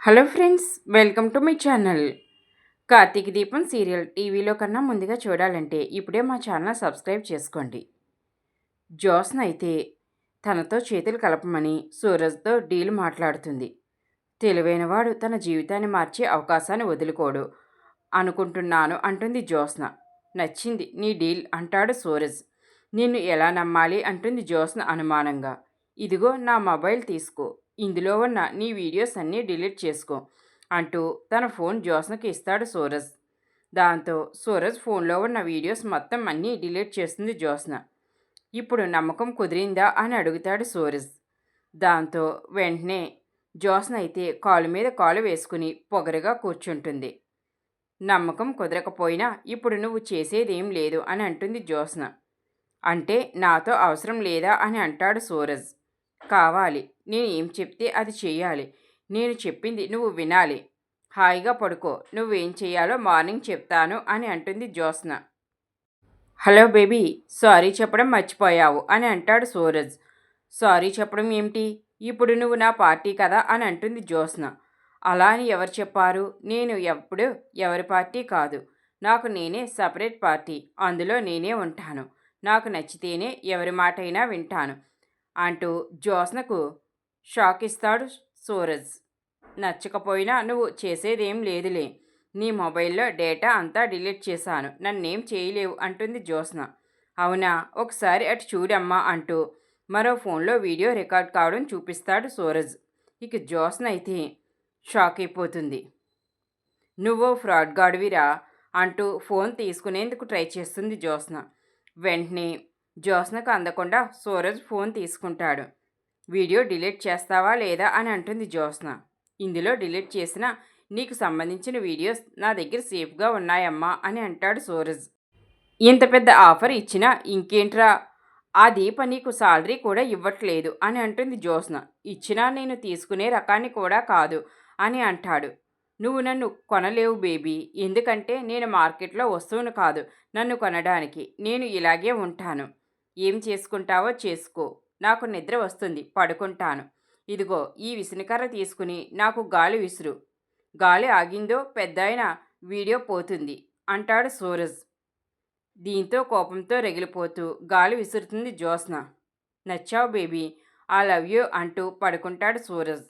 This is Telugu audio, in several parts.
Hello friends, welcome to my channel. Karthika Deepam serial టీవీలో కన్నా ముందుగా చూడాలంటే ఇప్పుడే మా ఛానల్ సబ్స్క్రైబ్ చేసుకోండి. జ్యోత్స్న అయితే తనతో చేతులు కలపమని సూరజ్తో డీల్ మాట్లాడుతుంది. తెలివైనవాడు తన జీవితాన్ని మార్చే అవకాశాన్ని వదులుకోడు అనుకుంటున్నాను అంటుంది జ్యోత్స్న. నచ్చింది నీ డీల్ అంటాడు సూరజ్. నిన్ను ఎలా నమ్మాలి అంటుంది జ్యోత్స్న అనుమానంగా. ఇదిగో నా మొబైల్ తీసుకో, ఇందులో ఉన్న నీ వీడియోస్ అన్నీ డిలీట్ చేసుకో అంటూ తన ఫోన్ జ్యోత్స్నకి ఇస్తాడు సూరజ్. దాంతో సూరజ్ ఫోన్లో ఉన్న వీడియోస్ మొత్తం అన్నీ డిలీట్ చేస్తుంది జ్యోత్స్న. ఇప్పుడు నమ్మకం కుదిరిందా అని అడుగుతాడు సూరజ్. దాంతో వెంటనే జ్యోత్స్న అయితే కాలు మీద కాలు వేసుకుని పొగరుగా కూర్చుంటుంది. నమ్మకం కుదరకపోయినా ఇప్పుడు నువ్వు చేసేదేం లేదు అని అంటుంది జ్యోత్స్న. అంటే నాతో అవసరం లేదా అని అంటాడు సూరజ్. కావాలి, నేను ఏం చెప్తే అది చెయ్యాలి. నేను చెప్పింది నువ్వు వినాలి. హాయిగా పడుకో, నువ్వేం చెయ్యాలో మార్నింగ్ చెప్తాను అని అంటుంది జ్యోత్స్న. హలో బేబీ, సారీ చెప్పడం మర్చిపోయావు అని అంటాడు సూరజ్. సారీ చెప్పడం ఏమిటి? ఇప్పుడు నువ్వు నా పార్టీ కదా అని అంటుంది జ్యోత్స్న. అలా అని ఎవరు చెప్పారు? నేను ఎప్పుడు ఎవరి పార్టీ కాదు. నాకు నేనే సపరేట్ పార్టీ, అందులో నేనే ఉంటాను. నాకు నచ్చితేనే ఎవరి మాటైనా వింటాను అంటూ జ్యోత్స్నకు షాక్ ఇస్తాడు సూరజ్. నచ్చకపోయినా నువ్వు చేసేదేం లేదులే. నీ మొబైల్లో డేటా అంతా డిలీట్ చేశాను, నన్నేం చేయలేవు అంటుంది జ్యోత్స్న. అవునా, ఒకసారి అటు చూడమ్మా అంటూ మరో ఫోన్లో వీడియో రికార్డ్ కావడం చూపిస్తాడు సూరజ్. ఇక జ్యోత్స్న అయితే షాక్ అయిపోతుంది. నువ్వో ఫ్రాడ్ గాడివిరా అంటూ ఫోన్ తీసుకునేందుకు ట్రై చేస్తుంది జ్యోత్స్న. వెంటనే జ్యోత్స్నకు అందకుండా సూరజ్ ఫోన్ తీసుకుంటాడు. వీడియో డిలీట్ చేస్తావా లేదా అని అంటుంది జ్యోత్స్న. ఇందులో డిలీట్ చేసిన నీకు సంబంధించిన వీడియోస్ నా దగ్గర సేఫ్గా ఉన్నాయమ్మా అని అంటాడు సూరజ్. ఇంత పెద్ద ఆఫర్ ఇచ్చినా ఇంకేంట్రా, ఆ దీప నీకు సాలరీ కూడా ఇవ్వట్లేదు అని అంటుంది జ్యోత్స్న. ఇచ్చినా నేను తీసుకునే రకాన్ని కూడా కాదు అని అంటాడు. నువ్వు నన్ను కొనలేవు బేబీ, ఎందుకంటే నేను మార్కెట్లో వస్తువును కాదు నన్ను కొనడానికి. నేను ఇలాగే ఉంటాను. ఏం చేసుకుంటావో చేసుకో, నాకు నిద్ర వస్తుంది, పడుకుంటాను. ఇదిగో ఈ విసనకర్ర తీసుకుని నాకు గాలి విసురు. గాలి ఆగిందో పెద్దాయన వీడియో పోతుంది అంటాడు సూరజ్. దీంతో కోపంతో రగిలిపోతూ గాలి విసురుతుంది జ్యోత్స్న. నచ్చావు బేబీ, ఐ లవ్ యూ అంటూ పడుకుంటాడు సూరజ్.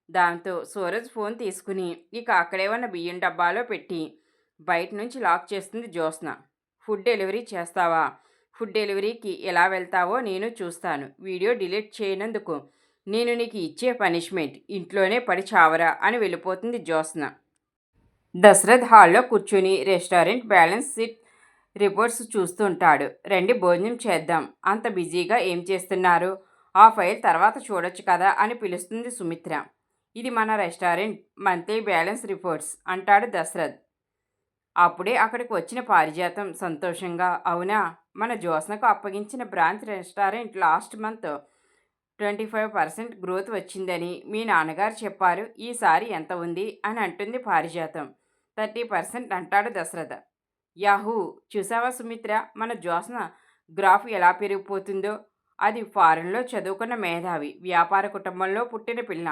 దాంతో సూరజ్ ఫోన్ తీసుకుని ఇక అక్కడే ఉన్న బియ్యం డబ్బాలో పెట్టి బయట నుంచి లాక్ చేస్తుంది జ్యోత్స్న. ఫుడ్ డెలివరీ చేస్తావా? ఫుడ్ డెలివరీకి ఎలా వెళ్తావో నేను చూస్తాను. వీడియో డిలీట్ చేయనందుకు నేను నీకు ఇచ్చే పనిష్మెంట్ ఇంట్లోనే పడి చావరా అని వెళ్ళిపోతుంది జ్యోత్స్న. దశరథ్ హాల్లో కూర్చుని రెస్టారెంట్ బ్యాలెన్స్ షీట్ రిపోర్ట్స్ చూస్తుంటాడు. రండి భోజనం చేద్దాం. అంత బిజీగా ఏం చేస్తున్నారు? ఆ ఫైల్ తర్వాత చూడొచ్చు కదా అని పిలుస్తుంది సుమిత్ర. ఇది మన రెస్టారెంట్ మంత్లీ బ్యాలెన్స్ రిపోర్ట్స్ అంటాడు దశరథ్. అప్పుడే అక్కడికి వచ్చిన పారిజాతం సంతోషంగా, అవునా, మన జ్యోత్స్నకు అప్పగించిన branch restaurant last month 25% growth వచ్చిందని మీ నాన్నగారు చెప్పారు. ఈసారి ఎంత ఉంది అని అంటుంది పారిజాతం. 30% అంటాడు దశరథ. యాహూ, చూసావా సుమిత్ర, మన జ్యోత్స్న గ్రాఫ్ ఎలా పెరిగిపోతుందో. అది ఫారెన్లో చదువుకున్న మేధావి, వ్యాపార కుటుంబంలో పుట్టిన పిల్ల.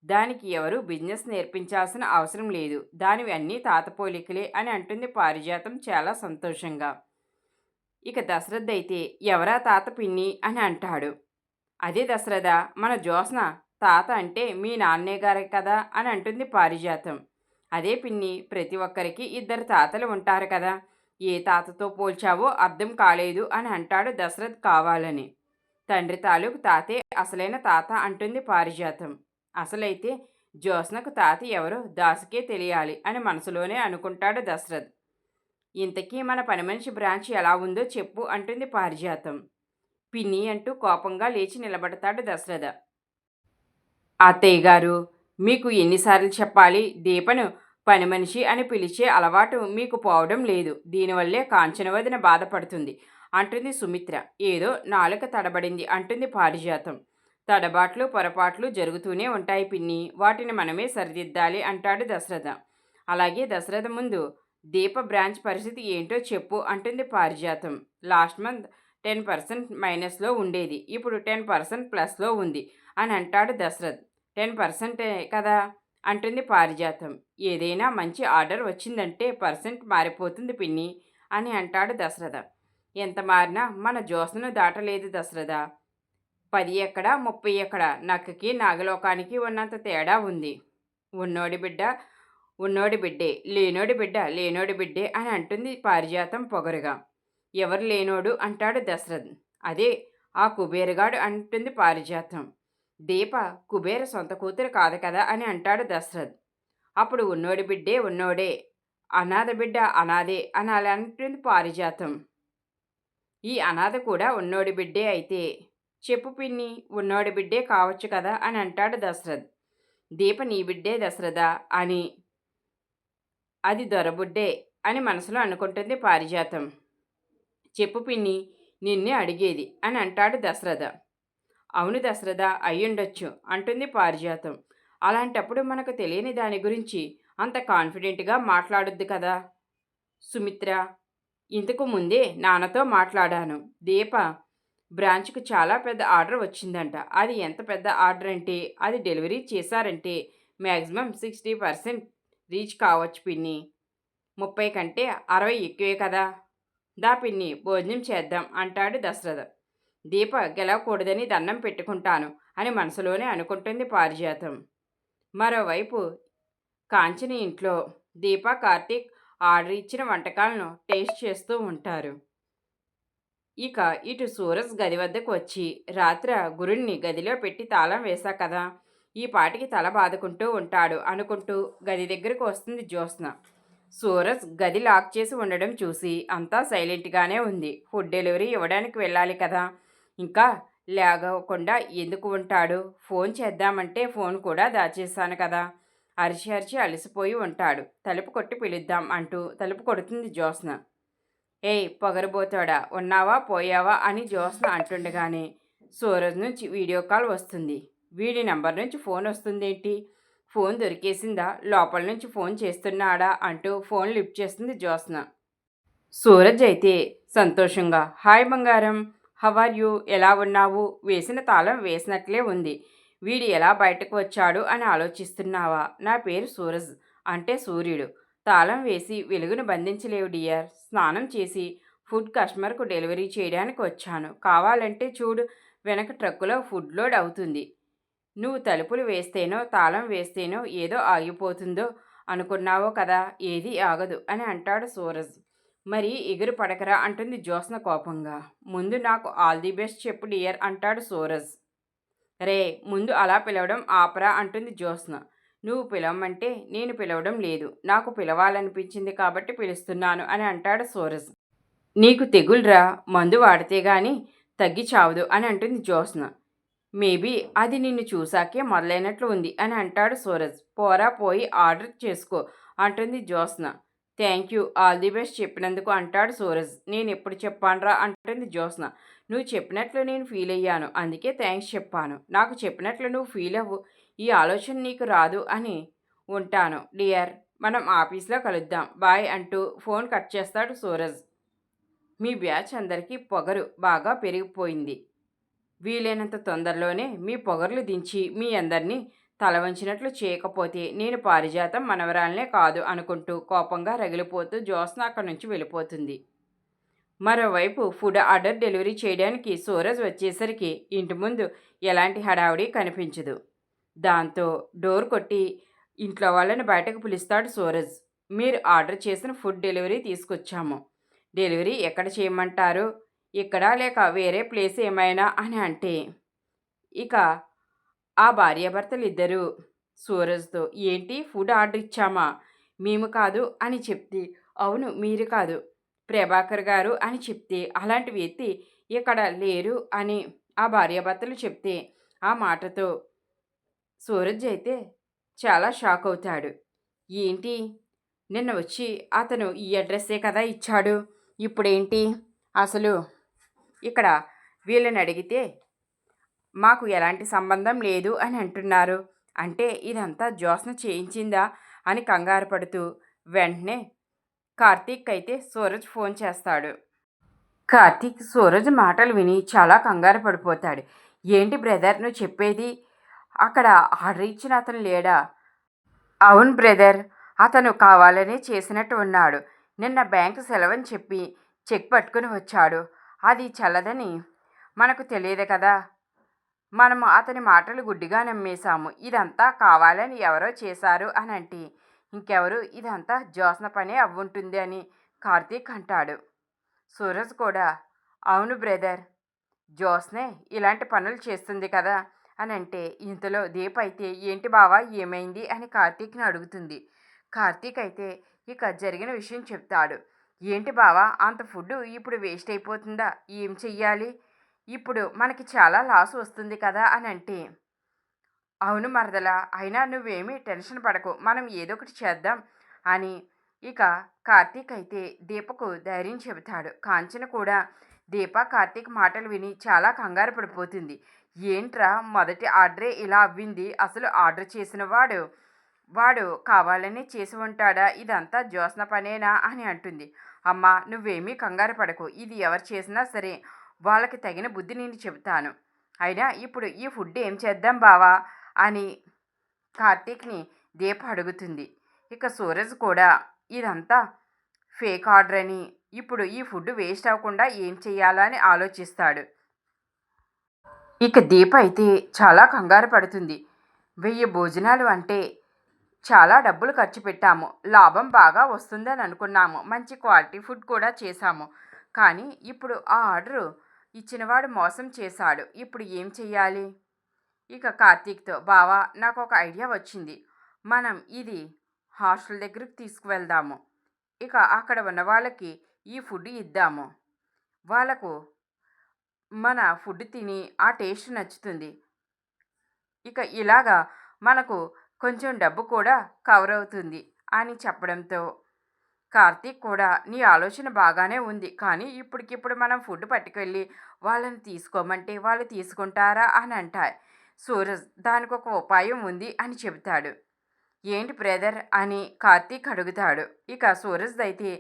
దానికి ఎవరు బిజినెస్ నేర్పించాల్సిన అవసరం లేదు. దానివి అన్నీ తాతపోలికలే అని అంటుంది పారిజాతం చాలా సంతోషంగా. ఇక దశరథ్ అయితే ఎవరా తాత పిన్ని అని అంటాడు. అదే దశరథ, మన జ్యోత్స్న తాత అంటే మీ నాన్నే గారే కదా అని అంటుంది పారిజాతం. అదే పిన్ని, ప్రతి ఒక్కరికి ఇద్దరు తాతలు ఉంటారు కదా, ఏ తాతతో పోల్చావో అర్థం కాలేదు అని అంటాడు దశరథ్ కావాలని. తండ్రి తాలూకు తాతే అసలైన తాత అంటుంది పారిజాతం. అసలైతే జ్యోత్స్నకు తాత ఎవరో దాసుకే తెలియాలి అని మనసులోనే అనుకుంటాడు దశరథ్. ఇంతకీ మన పని మనిషి బ్రాంచ్ ఎలా ఉందో చెప్పు అంటుంది పారిజాతం. పిన్ని అంటూ కోపంగా లేచి నిలబడతాడు దశరథ. అత్తయ్య గారు, మీకు ఎన్నిసార్లు చెప్పాలి, దీపను పని మనిషి అని పిలిచే అలవాటు మీకు పోవడం లేదు. దీనివల్లే కాంచనవదిన బాధపడుతుంది అంటుంది సుమిత్ర. ఏదో నాలుక తడబడింది అంటుంది పారిజాతం. తడబాట్లు పొరపాట్లు జరుగుతూనే ఉంటాయి పిన్ని, వాటిని మనమే సరిదిద్దాలి అంటాడు దశరథ. అలాగే దశరథ ముందు దీప బ్రాంచ్ పరిస్థితి ఏంటో చెప్పు అంటుంది పారిజాతం. లాస్ట్ మంత్ 10% మైనస్లో ఉండేది, ఇప్పుడు 10% ప్లస్లో ఉంది అని అంటాడు దశరథ్. 10% కదా, అంటుంది పారిజాతం. ఏదైనా మంచి ఆర్డర్ వచ్చిందంటే పర్సెంట్ మారిపోతుంది పిన్ని అని అంటాడు దశరథ. ఎంత మారినా మన జ్యోత్స్నను దాటలేదు దశరథ. 10 ఎక్కడ 30 ఎక్కడ నక్కకి నాగలోకానికి ఉన్నంత తేడా ఉంది. ఉన్నోడి బిడ్డ ఉన్నోడి బిడ్డే, లేనోడి బిడ్డ లేనోడి బిడ్డే అని అంటుంది పారిజాతం పొగరుగా. ఎవరు లేనోడు అంటాడు దశరథ్. అదే ఆ కుబేరుగాడు అంటుంది పారిజాతం. దీప కుబేర సొంత కూతురు కాదు కదా అని అంటాడు దశరథ్. అప్పుడు ఉన్నోడి బిడ్డే ఉన్నోడే, అనాథ బిడ్డ అనాథే అని అలా అంటుంది పారిజాతం. ఈ అనాథ కూడా ఉన్నోడి బిడ్డే అయితే చెప్పు పిన్ని, ఉన్నోడి బిడ్డే కావచ్చు కదా అని అంటాడు దశరథ్. దీప నీ బిడ్డే దశరథ అని, అది దొరబుడ్డే అని మనసులో అనుకుంటుంది పారిజాతం. చెప్పు పిన్ని, నిన్నే అడిగేది అని అంటాడు దశరథ. అవును దశరథ, అయ్యుండొచ్చు అంటుంది పారిజాతం. అలాంటప్పుడు మనకు తెలియని దాని గురించి అంత కాన్ఫిడెంట్గా మాట్లాడొద్దు కదా సుమిత్ర. ఇంతకు ముందే నాన్నతో మాట్లాడాను. దీప బ్రాంచ్కు చాలా పెద్ద ఆర్డర్ వచ్చిందంట. అది ఎంత పెద్ద ఆర్డర్ అంటే అది డెలివరీ చేశారంటే మ్యాక్సిమం 60% రీచ్ కావచ్చు పిన్ని. 30 కంటే 60 ఎక్కువే కదా. దా పిన్ని భోజనం చేద్దాం అంటాడు దశరథ. దీప గెలవకూడదని దండం పెట్టుకుంటాను అని మనసులోనే అనుకుంటుంది పారిజాతం. మరోవైపు కాంచని ఇంట్లో దీప కార్తీక్ ఆర్డర్ ఇచ్చిన వంటకాలను టేస్ట్ చేస్తూ ఉంటారు. ఇక ఇటు సూరజ్ గది వద్దకు వచ్చి రాత్రి గురుణ్ణి గదిలో పెట్టి తాళం వేశా కదా, ఈ పాటికి తల బాదుకుంటూ ఉంటాడు అనుకుంటూ గది దగ్గరకు వస్తుంది జ్యోత్స్న. సూరజ్ గది లాక్ చేసి ఉండడం చూసి అంతా సైలెంట్గానే ఉంది. ఫుడ్ డెలివరీ ఇవ్వడానికి వెళ్ళాలి కదా, ఇంకా లేగకుండా ఎందుకు ఉంటాడు? ఫోన్ చేద్దామంటే ఫోన్ కూడా దాచేశాను కదా. అరిచి అరిచి అలసిపోయి ఉంటాడు. తలుపు కొట్టి పిలుద్దాం అంటూ తలుపు కొడుతుంది జ్యోత్స్న. ఏయ్ పొగరబోతాడా, ఉన్నావా పోయావా అని జ్యోత్స్న అంటుండగానే సూరజ్ నుంచి వీడియో కాల్ వస్తుంది. వీడి నంబర్ నుంచి ఫోన్ వస్తుందేంటి? ఫోన్ దొరికేసిందా? లోపల నుంచి ఫోన్ చేస్తున్నాడా అంటూ ఫోన్ లిఫ్ట్ చేస్తుంది జ్యోత్స్న. సూరజ్ అయితే సంతోషంగా, హాయ్ బంగారం, హవర్ యూ, ఎలా ఉన్నావు? వేసిన తాళం వేసినట్లే ఉంది. వీడు ఎలా బయటకు వచ్చాడు అని ఆలోచిస్తున్నావా? నా పేరు సూరజ్, అంటే సూర్యుడు. తాళం వేసి వెలుగును బంధించలేవు డియర్. స్నానం చేసి ఫుడ్ కస్టమర్కు డెలివరీ చేయడానికి వచ్చాను. కావాలంటే చూడు, వెనక ట్రక్కులో ఫుడ్ లోడ్ అవుతుంది. నువ్వు తలుపులు వేస్తేనో తాళం వేస్తేనో ఏదో ఆగిపోతుందో అనుకున్నావో కదా, ఏది ఆగదు అని అంటాడు సూరజ్. మరి ఎగురు పడకరా అంటుంది జ్యోత్స్న కోపంగా. ముందు నాకు ఆల్ ది బెస్ట్ చెప్పు డియర్ అంటాడు సూరజ్. రే ముందు అలా పిలవడం ఆపరా అంటుంది జ్యోత్స్న. నువ్వు పిలవమంటే నేను పిలవడం లేదు, నాకు పిలవాలనిపించింది కాబట్టి పిలుస్తున్నాను అని అంటాడు సూరజ్. నీకు తెగుల్రా, మందు వాడితే గాని తగ్గి చావదు అని అంటుంది జ్యోత్స్న. మేబీ అది నిన్ను చూశాకే మొదలైనట్లు ఉంది అని అంటాడు సూరజ్. పోరా పోయి ఆర్డర్ చేసుకో అంటుంది Jyotsna. Thank you, all the best చెప్పినందుకు అంటాడు సూరజ్. నేను ఎప్పుడు చెప్పానురా అంటుంది జ్యోత్స్న. నువ్వు చెప్పినట్లు నేను ఫీల్ అయ్యాను, అందుకే థ్యాంక్స్ చెప్పాను. నాకు చెప్పినట్లు నువ్వు ఫీల్ అవ్వు, ఈ ఆలోచన నీకు రాదు అని. ఉంటాను డియర్, మనం ఆఫీస్లో కలుద్దాం, బాయ్ అంటూ ఫోన్ కట్ చేస్తాడు సూరజ్. మీ బ్యాచ్ అందరికీ పొగరు బాగా పెరిగిపోయింది. వీలైనంత తొందరలోనే మీ పొగర్లు దించి మీ అందరినీ తల వంచినట్లు చేయకపోతే నేను పారిజాతం మనవరాలనే కాదు అనుకుంటూ కోపంగా రగిలిపోతూ జ్యోత్స్న అక్కడి నుంచి వెళ్ళిపోతుంది. మరోవైపు ఫుడ్ ఆర్డర్ డెలివరీ చేయడానికి సూరజ్ వచ్చేసరికి ఇంటి ముందు ఎలాంటి హడావుడి కనిపించదు. దాంతో డోర్ కొట్టి ఇంట్లో వాళ్ళని బయటకు పిలుస్తాడు సూరజ్. మీరు ఆర్డర్ చేసిన ఫుడ్ డెలివరీ తీసుకొచ్చాము. డెలివరీ ఎక్కడ చేయమంటారు? ఇక్కడ లేక వేరే ప్లేస్ ఏమైనా అని అంటే ఇక ఆ భార్యాభర్తలు ఇద్దరూ సూరజ్తో, ఏంటి ఫుడ్ ఆర్డర్ ఇచ్చామా? మేము కాదు అని చెప్తే, అవును మీరు కాదు ప్రభాకర్ గారు అని చెప్తే, అలాంటి వ్యక్తి ఇక్కడ లేరు అని ఆ భార్యాభర్తలు చెప్తే, ఆ మాటతో సూరజ్ అయితే చాలా షాక్ అవుతాడు. ఏంటి, నిన్న వచ్చి అతను ఈ అడ్రస్సే కదా ఇచ్చాడు, ఇప్పుడేంటి అసలు ఇక్కడ వీళ్ళని అడిగితే మాకు ఎలాంటి సంబంధం లేదు అని అంటున్నారు. అంటే ఇదంతా జ్యోత్స్న చేయించిందా అని కంగారు పడుతూ వెంటనే కార్తీక్ అయితే సూరజ్ ఫోన్ చేస్తాడు. కార్తీక్ సూరజ్ మాటలు విని చాలా కంగారు పడిపోతాడు. ఏంటి బ్రదర్ నువ్వు చెప్పేది? అక్కడ ఆర్డర్ ఇచ్చిన అతను లేడా? అవును బ్రదర్. అతను కావాలనే చేసినట్టు ఉన్నాడు. నిన్న బ్యాంకు సెలవని చెప్పి చెక్ పట్టుకుని వచ్చాడు. అది చల్లదని మనకు తెలియదు కదా! మనము అతని మాటలు గుడ్డిగా నమ్మేశాము. ఇదంతా కావాలని ఎవరో చేశారు అనంటే, ఇంకెవరు ఇదంతా జ్యోత్స్న పనే అవ్వుంటుంది అని కార్తీక్ అంటాడు. సూరజ్ కూడా, అవును బ్రదర్. జ్యోత్స్నే ఇలాంటి పనులు చేస్తుంది కదా అనంటే, ఇంతలో దీప అయితే ఏంటి బావా ఏమైంది అని కార్తీక్ని అడుగుతుంది. కార్తీక్ అయితే ఇక జరిగిన విషయం చెప్తాడు. ఏంటి బావా అంత ఫుడ్ ఇప్పుడు వేస్ట్ అయిపోతుందా? ఏం చెయ్యాలి? ఇప్పుడు మనకి చాలా లాస్ వస్తుంది కదా అనంటే, అవును మరదలా, అయినా నువ్వేమీ టెన్షన్ పడకు, మనం ఏదో ఒకటి చేద్దాం అని ఇక కార్తీక్ అయితే దీపకు ధైర్యం చెబుతాడు. కాంచన కూడా దీప కార్తీక్ మాటలు విని చాలా కంగారు పడిపోతుంది. ఏంట్రా మొదటి ఆర్డరే ఇలా అవ్వింది, అసలు ఆర్డర్ చేసిన వాడు కావాలని చేసి ఉంటాడా, ఇదంతా జ్యోత్స్న పనేనా అని అంటుంది. అమ్మా నువ్వేమీ కంగారు పడకు, ఇది ఎవరు చేసినా సరే వాళ్ళకి తగిన బుద్ధి నేను చెబుతాను. అయినా ఇప్పుడు ఈ ఫుడ్ ఏం చేద్దాం బావా అని కార్తీక్ని దీప అడుగుతుంది. ఇక సూరజ్ కూడా ఇదంతా ఫేక్ ఆర్డర్ అని, ఇప్పుడు ఈ ఫుడ్ వేస్ట్ అవ్వకుండా ఏం చేయాలా అని ఆలోచిస్తాడు. ఇక దీప అయితే చాలా కంగారు పడుతుంది. 1000 భోజనాలు అంటే చాలా డబ్బులు ఖర్చు పెట్టాము, లాభం బాగా వస్తుందని అనుకున్నాము, మంచి క్వాలిటీ ఫుడ్ కూడా చేశాము. కానీ ఇప్పుడు ఆ ఆర్డరు ఇచ్చినవాడు మోసం చేశాడు. ఇప్పుడు ఏం చెయ్యాలి? ఇక కార్తీక్తో, బావా నాకు ఒక ఐడియా వచ్చింది. మనం ఇది హాస్టల్ దగ్గరికి తీసుకువెళ్దాము. ఇక అక్కడ ఉన్న వాళ్ళకి ఈ ఫుడ్ ఇద్దాము. వాళ్ళకు మన ఫుడ్ తిని ఆ టేస్ట్ నచ్చుతుంది. ఇక ఇలాగా మనకు కొంచెం డబ్బు కూడా కవర్ అవుతుంది అని చెప్పడంతో కార్తీక్ కూడా నీ ఆలోచన బాగానే ఉంది, కానీ ఇప్పటికిప్పుడు మనం ఫుడ్ పట్టుకెళ్ళి వాళ్ళని తీసుకోమంటే వాళ్ళు తీసుకుంటారా అని అంటారు. సూరజ్ దానికి ఒక ఉపాయం ఉంది అని చెబుతాడు. ఏంటి బ్రదర్ అని కార్తీక్ అడుగుతాడు. ఇక సూరజ్ అయితే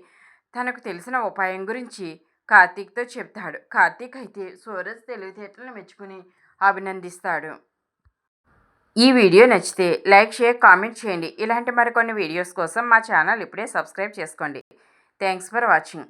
తనకు తెలిసిన ఉపాయం గురించి కార్తీక్తో చెప్తాడు. కార్తీక్ అయితే సూరజ్ తెలివితేటలను మెచ్చుకుని అభినందిస్తాడు. ఈ వీడియో నచ్చితే లైక్, షేర్, కామెంట్ చేయండి. ఇలాంటి మరికొన్ని వీడియోస్ కోసం మా ఛానల్ ఇప్పుడే సబ్స్క్రైబ్ చేసుకోండి. Thanks for watching.